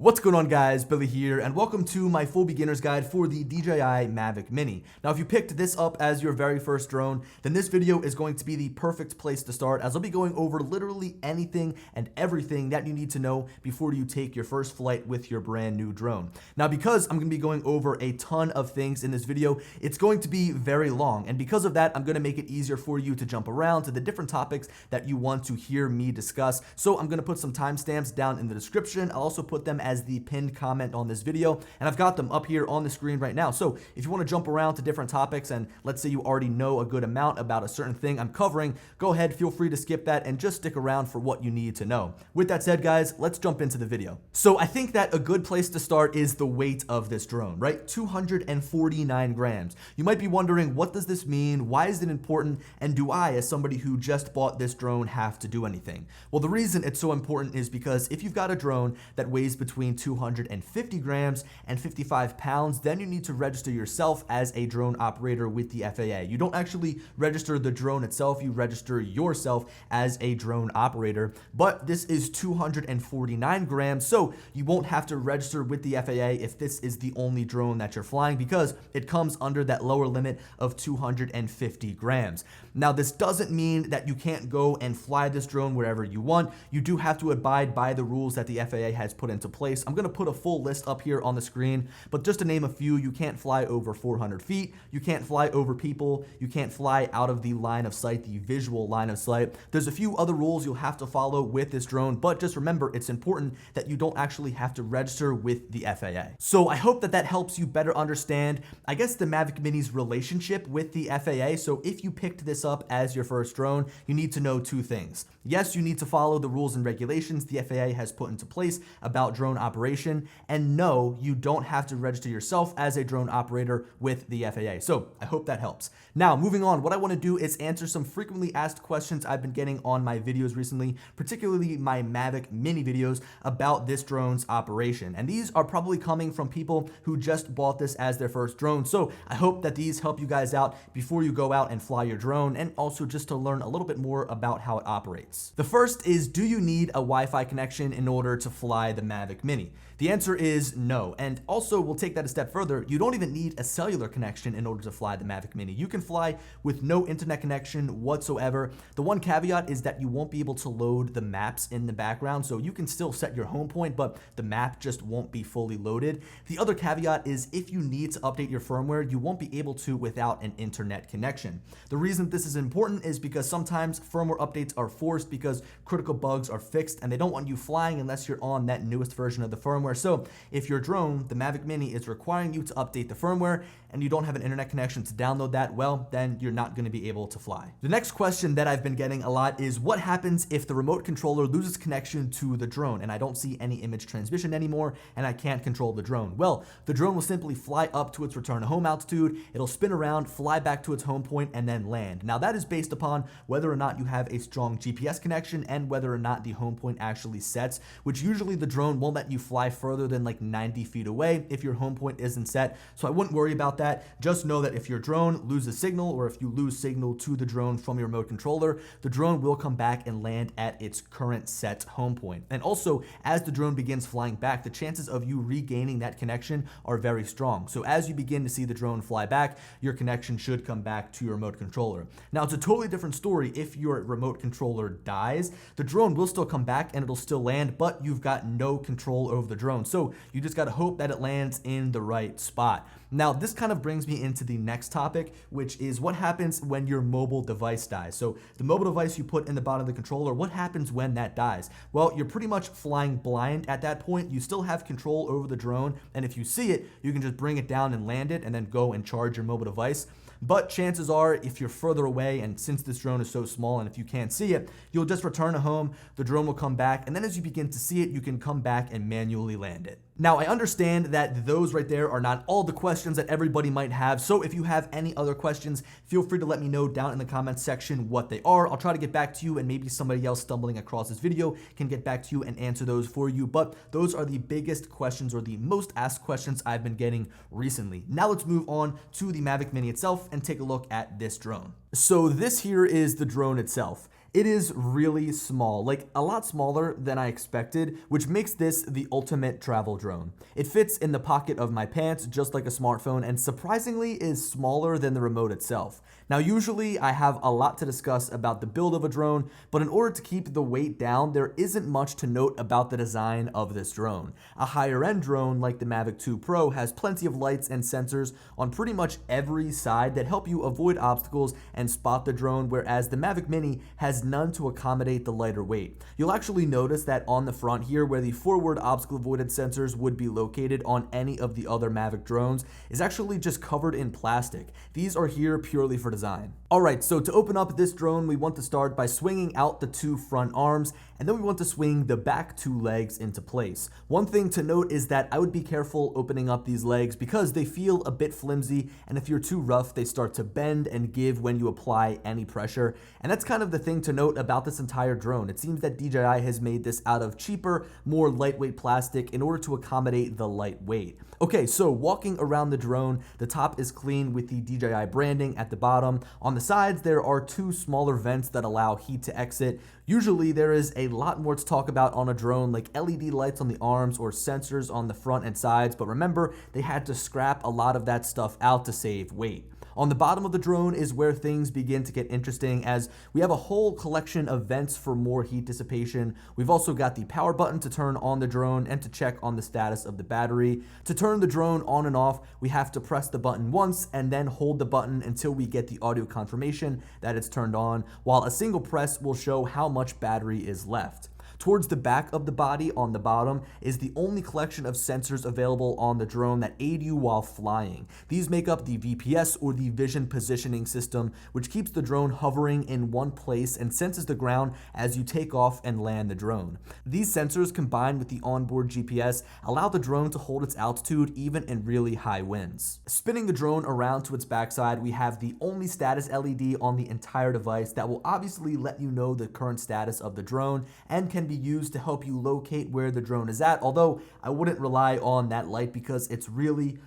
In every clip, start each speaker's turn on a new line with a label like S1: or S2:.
S1: What's going on, guys? Billy here, and welcome to my full beginner's guide for the DJI Mavic Mini. Now, if you picked this up as your very first drone, then this video is going to be the perfect place to start, as I'll be going over literally anything and everything that you need to know before you take your first flight with your brand new drone. Now, because I'm going to be going over a ton of things in this video, it's going to be very long, and because of that, I'm going to make it easier for you to jump around to the different topics that you want to hear me discuss. So I'm going to put some timestamps down in the description. I'll also put them as the pinned comment on this video, and I've got them up here on the screen right now. So if you want to jump around to different topics, and let's say you already know a good amount about a certain thing I'm covering, go ahead, feel free to skip that and just stick around for what you need to know. With that said, guys, let's jump into the video. So I think that a good place to start is the weight of this drone, right? 249 grams. You might be wondering, what does this mean? Why is it important? And do I, as somebody who just bought this drone, have to do anything? Well, the reason it's so important is because if you've got a drone that weighs between 250 grams and 55 pounds, then you need to register yourself as a drone operator with the FAA. You don't actually register the drone itself, you register yourself as a drone operator, but this is 249 grams, so you won't have to register with the FAA if this is the only drone that you're flying, because it comes under that lower limit of 250 grams. Now, this doesn't mean that you can't go and fly this drone wherever you want. You do have to abide by the rules that the FAA has put into place. I'm going to put a full list up here on the screen, but just to name a few: you can't fly over 400 feet, you can't fly over people, you can't fly out of the line of sight, the visual line of sight. There's a few other rules you'll have to follow with this drone, but just remember, it's important that you don't actually have to register with the FAA. So I hope that helps you better understand, I guess, the Mavic Mini's relationship with the FAA. So if you picked this up as your first drone, you need to know two things. Yes, you need to follow the rules and regulations the FAA has put into place about drone operation, and no, you don't have to register yourself as a drone operator with the FAA. So I hope that helps. Now, moving on, what I want to do is answer some frequently asked questions I've been getting on my videos recently, particularly my Mavic Mini videos about this drone's operation. And these are probably coming from people who just bought this as their first drone. So I hope that these help you guys out before you go out and fly your drone, and also just to learn a little bit more about how it operates. The first is, do you need a Wi-Fi connection in order to fly the Mavic Mini? The answer is no, and also we'll take that a step further. You don't even need a cellular connection in order to fly the Mavic Mini. You can fly with no internet connection whatsoever. The one caveat is that you won't be able to load the maps in the background, so you can still set your home point, but the map just won't be fully loaded. The other caveat is, if you need to update your firmware, you won't be able to without an internet connection. The reason this is important is because sometimes firmware updates are forced because critical bugs are fixed, and they don't want you flying unless you're on that newest version of the firmware. So if your drone, the Mavic Mini, is requiring you to update the firmware and you don't have an internet connection to download that, well, then you're not going to be able to fly. The next question that I've been getting a lot is, what happens if the remote controller loses connection to the drone and I don't see any image transmission anymore and I can't control the drone? Well, the drone will simply fly up to its return home altitude, it'll spin around, fly back to its home point, and then land. Now, that is based upon whether or not you have a strong GPS connection and whether or not the home point actually sets, which usually the drone won't let you fly further than like 90 feet away if your home point isn't set. So I wouldn't worry about that. Just know that if your drone loses signal, or if you lose signal to the drone from your remote controller, the drone will come back and land at its current set home point. And also, as the drone begins flying back, the chances of you regaining that connection are very strong. So as you begin to see the drone fly back, your connection should come back to your remote controller. Now, it's a totally different story if your remote controller dies. The drone will still come back and it'll still land, but you've got no control over the drone. So you just got to hope that it lands in the right spot. Now, this kind of brings me into the next topic, which is what happens when your mobile device dies. So the mobile device you put in the bottom of the controller, what happens when that dies? Well, you're pretty much flying blind at that point. You still have control over the drone, and if you see it, you can just bring it down and land it and then go and charge your mobile device. But chances are, if you're further away, and since this drone is so small and if you can't see it, you'll just return to home, the drone will come back, and then as you begin to see it, you can come back and manually land it. Now, I understand that those right there are not all the questions that everybody might have, so if you have any other questions, feel free to let me know down in the comments section what they are. I'll try to get back to you, and maybe somebody else stumbling across this video can get back to you and answer those for you, but those are the biggest questions, or the most asked questions I've been getting recently. Now let's move on to the Mavic Mini itself and take a look at this drone. So this here is the drone itself. It is really small, like a lot smaller than I expected, which makes this the ultimate travel drone. It fits in the pocket of my pants just like a smartphone and surprisingly is smaller than the remote itself. Now usually I have a lot to discuss about the build of a drone, but in order to keep the weight down, there isn't much to note about the design of this drone. A higher end drone like the Mavic 2 Pro has plenty of lights and sensors on pretty much every side that help you avoid obstacles and spot the drone, whereas the Mavic Mini has none to accommodate the lighter weight. You'll actually notice that on the front here, where the forward obstacle avoidance sensors would be located on any of the other Mavic drones, is actually just covered in plastic. These are here purely for design. Alright, so to open up this drone, we want to start by swinging out the two front arms, and then we want to swing the back two legs into place. One thing to note is that I would be careful opening up these legs because they feel a bit flimsy, and if you're too rough, they start to bend and give when you apply any pressure. And that's kind of the thing to note about this entire drone. It seems that DJI has made this out of cheaper, more lightweight plastic in order to accommodate the light weight. Okay, so walking around the drone, the top is clean with the DJI branding at the bottom. On the sides, there are two smaller vents that allow heat to exit. Usually there is a lot more to talk about on a drone, like LED lights on the arms or sensors on the front and sides, but remember, they had to scrap a lot of that stuff out to save weight. On the bottom of the drone is where things begin to get interesting, as we have a whole collection of vents for more heat dissipation. We've also got the power button to turn on the drone and to check on the status of the battery. To turn the drone on and off, we have to press the button once and then hold the button until we get the audio confirmation that it's turned on, while a single press will show how much battery is left. Towards the back of the body on the bottom is the only collection of sensors available on the drone that aid you while flying. These make up the VPS, or the Vision Positioning System, which keeps the drone hovering in one place and senses the ground as you take off and land the drone. These sensors, combined with the onboard GPS, allow the drone to hold its altitude even in really high winds. Spinning the drone around to its backside, we have the only status LED on the entire device that will obviously let you know the current status of the drone and can be used to help you locate where the drone is at, although I wouldn't rely on that light because it's really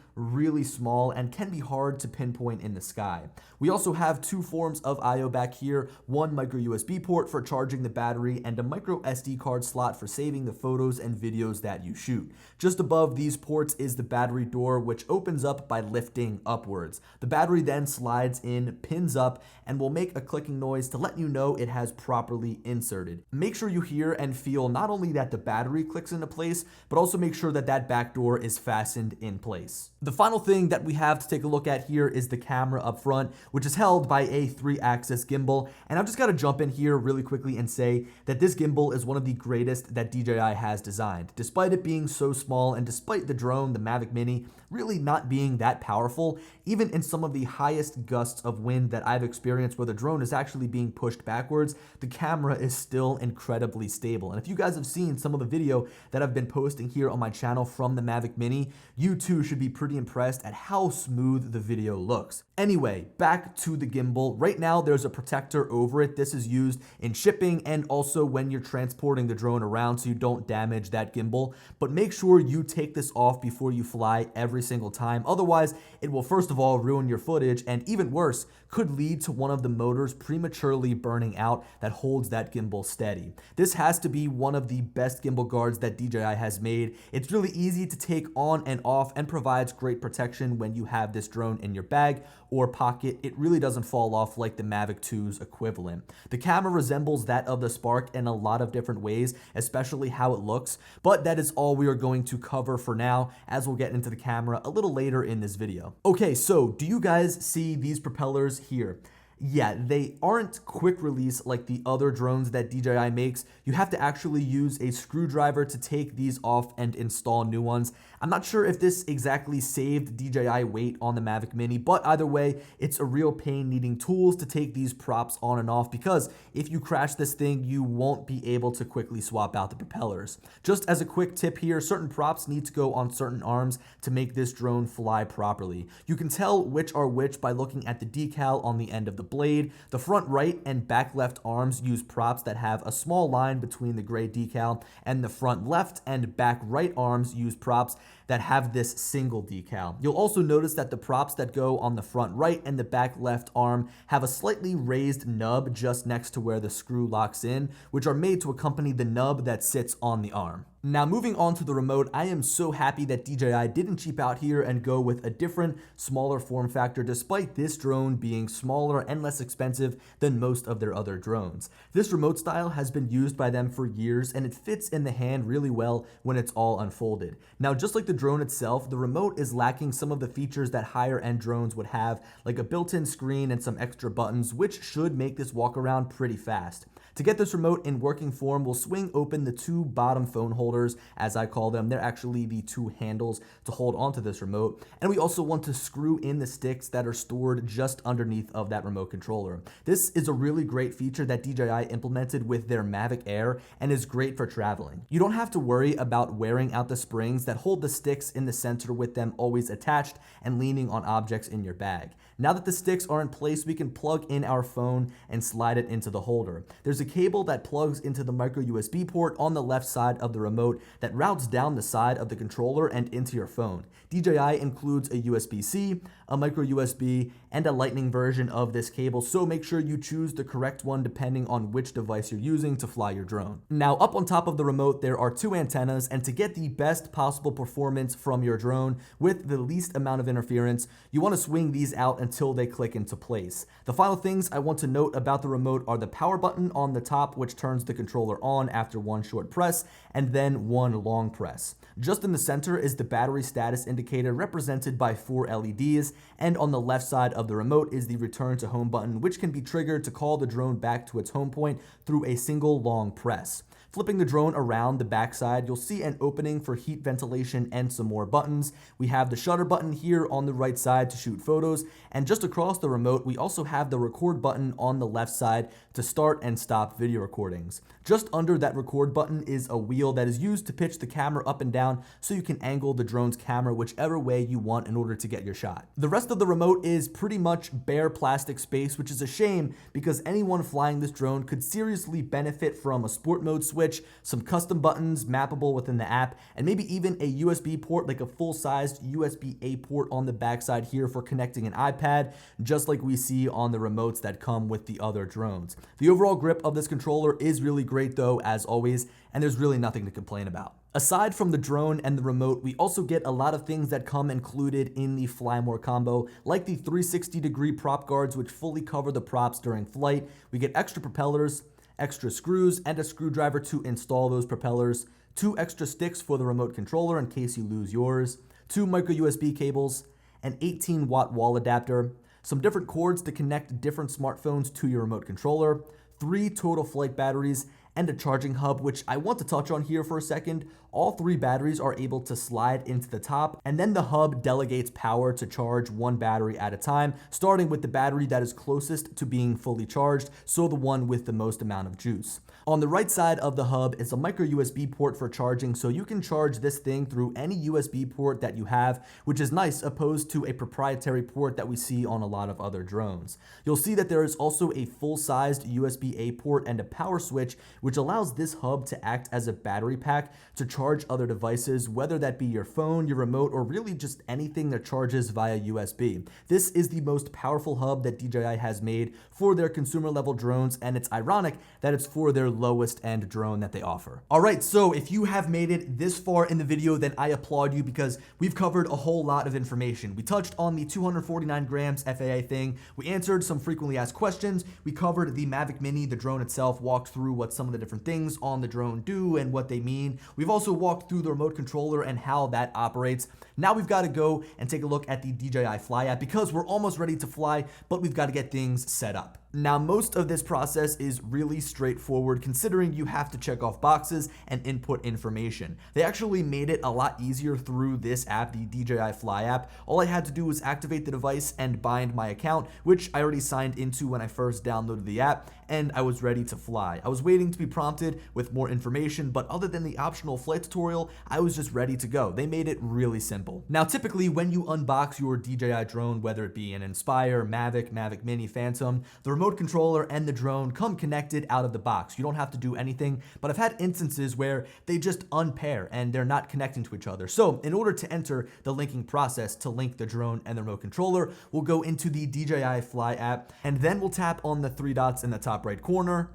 S1: small and can be hard to pinpoint in the sky. We also have two forms of I/O back here, one micro USB port for charging the battery and a micro SD card slot for saving the photos and videos that you shoot. Just above these ports is the battery door, which opens up by lifting upwards. The battery then slides in, pins up, and will make a clicking noise to let you know it has properly inserted. Make sure you hear and feel not only that the battery clicks into place, but also make sure that that back door is fastened in place. The final thing that we have to take a look at here is the camera up front, which is held by a 3-axis gimbal. And I've just got to jump in here really quickly and say that this gimbal is one of the greatest that DJI has designed. Despite it being so small and despite the drone, the Mavic Mini, really not being that powerful, even in some of the highest gusts of wind that I've experienced where the drone is actually being pushed backwards, the camera is still incredibly stable. And if you guys have seen some of the video that I've been posting here on my channel from the Mavic Mini, you too should be pretty impressed at how smooth the video looks. Anyway, back to the gimbal. Right now there's a protector over it. This is used in shipping and also when you're transporting the drone around so you don't damage that gimbal. But make sure you take this off before you fly every single time. Otherwise, it will first of all ruin your footage, and even worse, could lead to one of the motors prematurely burning out that holds that gimbal steady. This has to be one of the best gimbal guards that DJI has made. It's really easy to take on and off and provides great protection when you have this drone in your bag or pocket. It really doesn't fall off like the Mavic 2's equivalent. The camera resembles that of the Spark in a lot of different ways, especially how it looks, but that is all we are going to cover for now, as we'll get into the camera a little later in this video. Okay, so do you guys see these propellers here? Yeah, they aren't quick release like the other drones that DJI makes. You have to actually use a screwdriver to take these off and install new ones. I'm not sure if this exactly saved DJI weight on the Mavic Mini, but either way, it's a real pain needing tools to take these props on and off, because if you crash this thing, you won't be able to quickly swap out the propellers. Just as a quick tip here, certain props need to go on certain arms to make this drone fly properly. You can tell which are which by looking at the decal on the end of the blade. The front right and back left arms use props that have a small line between the gray decal, and the front left and back right arms use props that have this single decal. You'll also notice that the props that go on the front right and the back left arm have a slightly raised nub just next to where the screw locks in, which are made to accompany the nub that sits on the arm. Now moving on to the remote, I am so happy that DJI didn't cheap out here and go with a different, smaller form factor despite this drone being smaller and less expensive than most of their other drones. This remote style has been used by them for years and it fits in the hand really well when it's all unfolded. Now just like the drone itself, the remote is lacking some of the features that higher end drones would have, like a built-in screen and some extra buttons, which should make this walk around pretty fast. To get this remote in working form, we'll swing open the two bottom phone holders, as I call them. They're actually the two handles to hold onto this remote. And we also want to screw in the sticks that are stored just underneath of that remote controller. This is a really great feature that DJI implemented with their Mavic Air and is great for traveling. You don't have to worry about wearing out the springs that hold the sticks in the center with them always attached and leaning on objects in your bag. Now that the sticks are in place, we can plug in our phone and slide it into the holder. There's a cable that plugs into the micro USB port on the left side of the remote that routes down the side of the controller and into your phone. DJI includes a USB-C, a micro USB, and a lightning version of this cable, so make sure you choose the correct one depending on which device you're using to fly your drone. Now up on top of the remote there are two antennas, and to get the best possible performance from your drone with the least amount of interference, you want to swing these out until they click into place. The final things I want to note about the remote are the power button on the top, which turns the controller on after one short press and then one long press. Just in the center is the battery status indicator represented by 4 LEDs, and on the left side of the remote is the return to home button, which can be triggered to call the drone back to its home point through a single long press. Flipping the drone around the backside, you'll see an opening for heat ventilation and some more buttons. We have the shutter button here on the right side to shoot photos, and just across the remote, we also have the record button on the left side to start and stop video recordings. Just under that record button is a wheel that is used to pitch the camera up and down so you can angle the drone's camera whichever way you want in order to get your shot. The rest of the remote is pretty much bare plastic space, which is a shame because anyone flying this drone could seriously benefit from a sport mode switch, some custom buttons mappable within the app, and maybe even a USB port, like a full-sized USB-A port on the backside here for connecting an iPad, just like we see on the remotes that come with the other drones. The overall grip of this controller is really great though, as always, and there's really nothing to complain about. Aside from the drone and the remote, we also get a lot of things that come included in the Fly More combo, like the 360-degree prop guards, which fully cover the props during flight. We get extra propellers, extra screws, and a screwdriver to install those propellers, 2 extra sticks for the remote controller in case you lose yours, 2 micro USB cables, an 18-watt wall adapter, some different cords to connect different smartphones to your remote controller, 3 total flight batteries, and a charging hub, which I want to touch on here for a second. All 3 batteries are able to slide into the top, and then the hub delegates power to charge one battery at a time, starting with the battery that is closest to being fully charged, so the one with the most amount of juice. On the right side of the hub is a micro USB port for charging, so you can charge this thing through any USB port that you have, which is nice opposed to a proprietary port that we see on a lot of other drones. You'll see that there is also a full-sized USB-A port and a power switch, which allows this hub to act as a battery pack to charge other devices, whether that be your phone, your remote, or really just anything that charges via USB. This is the most powerful hub that DJI has made for their consumer level drones, and it's ironic that it's for their lowest end drone that they offer. All right, so if you have made it this far in the video, then I applaud you because we've covered a whole lot of information. We touched on the 249 grams FAA thing. We answered some frequently asked questions. We covered the Mavic Mini, the drone itself, walked through what some of the different things on the drone do and what they mean. We've also walked through the remote controller and how that operates. Now we've got to go and take a look at the DJI Fly app because we're almost ready to fly, but we've got to get things set up. Now, most of this process is really straightforward considering you have to check off boxes and input information. They actually made it a lot easier through this app, the DJI Fly app. All I had to do was activate the device and bind my account, which I already signed into when I first downloaded the app, and I was ready to fly. I was waiting to be prompted with more information, but other than the optional flight tutorial, I was just ready to go. They made it really simple. simple. Now, typically when you unbox your DJI drone, whether it be an Inspire, Mavic, Mavic Mini, Phantom, the remote controller and the drone come connected out of the box. You don't have to do anything, but I've had instances where they just unpair and they're not connecting to each other. So in order to enter the linking process to link the drone and the remote controller, we'll go into the DJI Fly app, and then we'll tap on the three dots in the top right corner,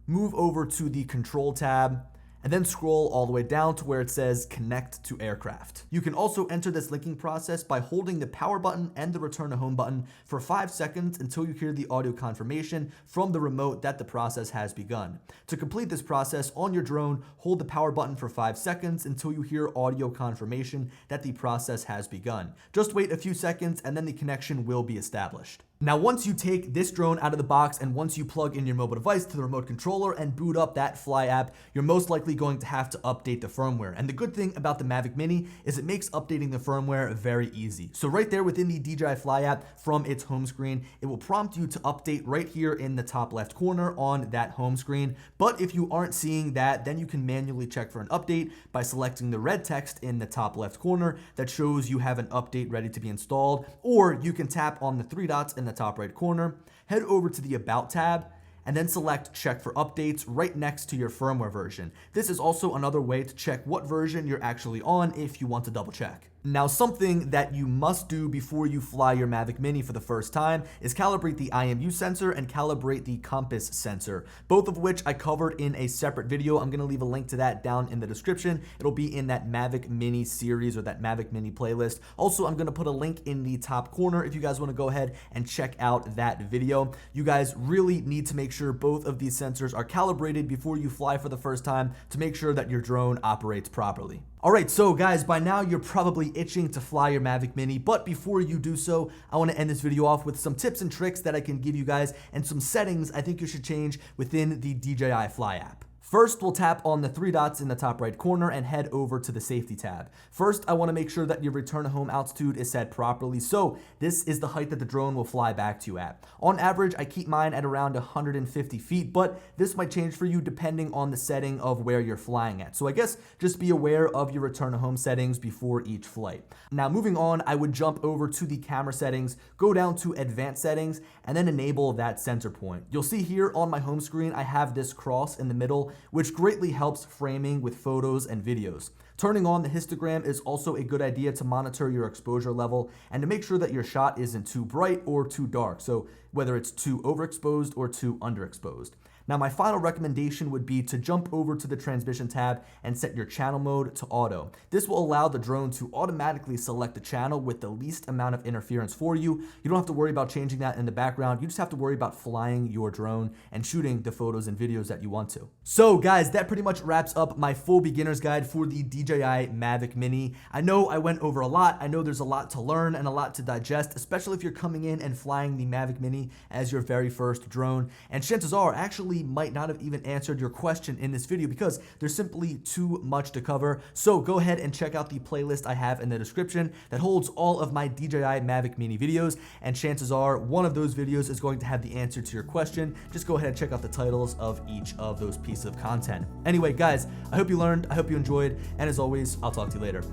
S1: move over to the control tab, and then scroll all the way down to where it says connect to aircraft. You can also enter this linking process by holding the power button and the return to home button for 5 seconds until you hear the audio confirmation from the remote that the process has begun. To complete this process on your drone, hold the power button for 5 seconds until you hear audio confirmation that the process has begun. Just wait a few seconds and then the connection will be established. Now, once you take this drone out of the box and once you plug in your mobile device to the remote controller and boot up that Fly app, you're most likely going to have to update the firmware. And the good thing about the Mavic Mini is it makes updating the firmware very easy. So right there within the DJI Fly app from its home screen, it will prompt you to update right here in the top left corner on that home screen. But if you aren't seeing that, then you can manually check for an update by selecting the red text in the top left corner that shows you have an update ready to be installed, or you can tap on the three dots in the top right corner, head over to the About tab, and then select Check for Updates right next to your firmware version. This is also another way to check what version you're actually on if you want to double check. Now, something that you must do before you fly your Mavic Mini for the first time is calibrate the IMU sensor and calibrate the compass sensor, both of which I covered in a separate video. I'm going to leave a link to that down in the description. It'll be in that Mavic Mini series or that Mavic Mini playlist. Also, I'm going to put a link in the top corner if you guys want to go ahead and check out that video. You guys really need to make sure both of these sensors are calibrated before you fly for the first time to make sure that your drone operates properly. Alright, so guys, by now you're probably itching to fly your Mavic Mini, but before you do so, I want to end this video off with some tips and tricks that I can give you guys and some settings I think you should change within the DJI Fly app. First, we'll tap on the three dots in the top right corner and head over to the safety tab. First, I want to make sure that your return to home altitude is set properly. So this is the height that the drone will fly back to you at. On average, I keep mine at around 150 feet, but this might change for you depending on the setting of where you're flying at. So I guess just be aware of your return to home settings before each flight. Now, moving on, I would jump over to the camera settings, go down to advanced settings, and then enable that center point. You'll see here on my home screen, I have this cross in the middle, which greatly helps framing with photos and videos. Turning on the histogram is also a good idea to monitor your exposure level and to make sure that your shot isn't too bright or too dark, so whether it's too overexposed or too underexposed. Now, my final recommendation would be to jump over to the transmission tab and set your channel mode to auto. This will allow the drone to automatically select the channel with the least amount of interference for you. You don't have to worry about changing that in the background. You just have to worry about flying your drone and shooting the photos and videos that you want to. So guys, that pretty much wraps up my full beginner's guide for the DJI Mavic Mini. I know I went over a lot. I know there's a lot to learn and a lot to digest, especially if you're coming in and flying the Mavic Mini as your very first drone. And chances are, actually might not have even answered your question in this video because there's simply too much to cover. So go ahead and check out the playlist I have in the description that holds all of my DJI Mavic Mini videos, and chances are one of those videos is going to have the answer to your question. Just go ahead and check out the titles of each of those pieces of content. Anyway, guys, I hope you learned, I hope you enjoyed, and as always, I'll talk to you later.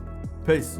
S1: Peace.